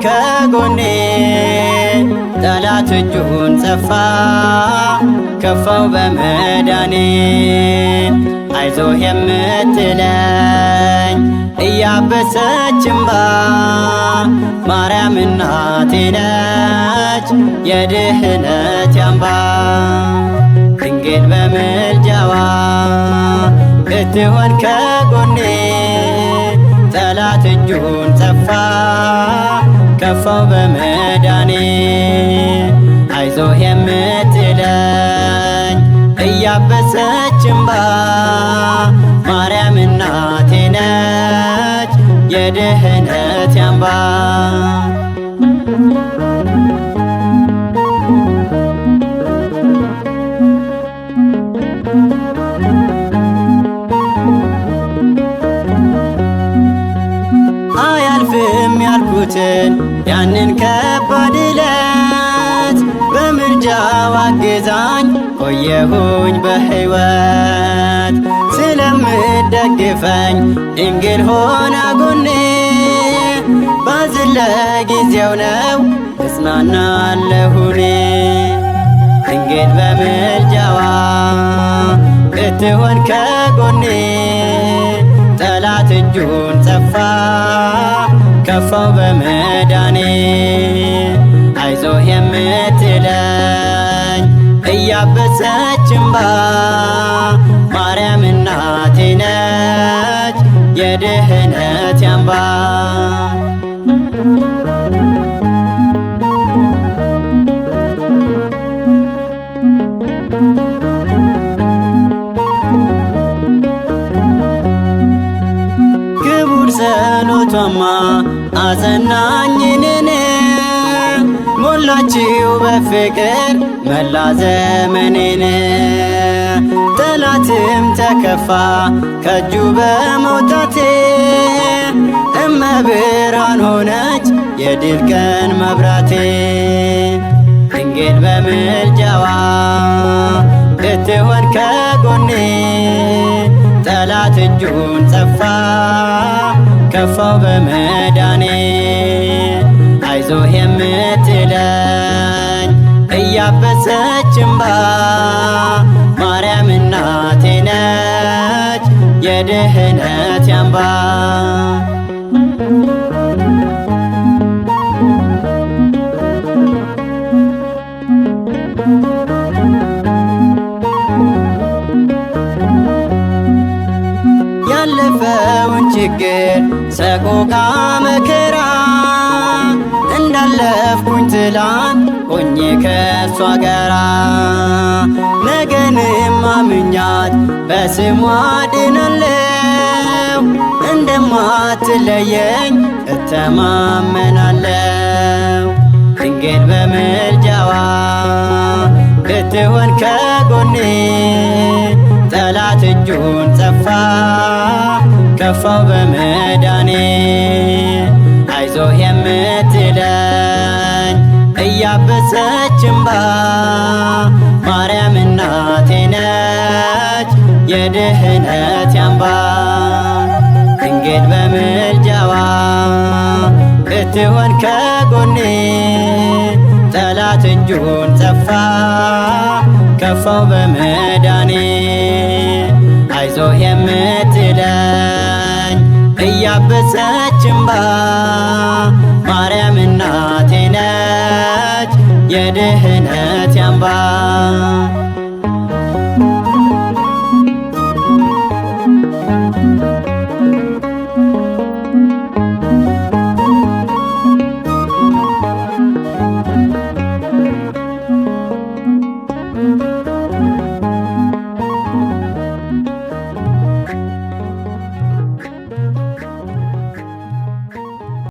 ከጎኔ ጠላት እጁን ጸፋ ከፋው በመዳኔ አይዞህ የምትለኝ እያበሰች እምባ ማርያም እናቴ ነች የድህነት አምባ ድንግል በምልጃዋ ብትሆን ከጎኔ ጠላት እጁን ጸፋ ከፋው በመዳኔ አይዞህ የምትለኝ እያበሰች እምባ ማርያም እናቴ ነች የድህነት አምባ አያልፍም ያልኩትን ያንን ከባድ ዕለት በምልጃዋ አግዛኝ ቆየሁኝ በሕይወት ስለምትደግፈኝ ድንግል ሆና ጎኔ ባዝን ለጊዜው ነው እጽናናለሁ እኔ ድንግል በምልጃዋ ብትሆን ከጎኔ ጠላት እጁን ጸፋ ከፋው በመዳኔ አይዞህ የምትለኝ እያበሰች እምባ ማርያም እናቴ ነች የድህነት አምባ ክቡር ጸሎቷማ አጸናኝ እኔን ሞላችው በፍቅር መላ ዘመኔን ጠላትም ተከፋ ከእጁ በመውጣቴ እመብርሃን ሆነች የድል ቀን መብራቴ ድንግል በምልጃዋ ብትሆን ከጎኔ ጠላት እጁን ጸፋ ከፋው በመዳኔ አይዞህ የምትለኝ እያበሰች እምባ ማርያም እናቴ ነች የድህነት አምባ ያለፈውን ችግር ሰቆቃ መከራ እንዳለፍኩኝ ትላንት ሆኜ ከሷ ጋራ ነገንም አምኛት በስሟ ድናለው እንደማትለየኝ እተማመናለው ድንግል በምልጃዋ ብትሆን ከጎኔ ጠላት እጁን ጸፋ ከፋው በመዳኔ አይዞህ የምትለኝ እያበሰች እምባ ማርያም እናቴ ነች የድህነት አምባ ድንግል በምልጃዋ ብትሆን ከጎኔ ጠላት እጁን ጸፋ ከፋው በመዳኔ አይዞህ የምትለኝ እያበሰች እምባ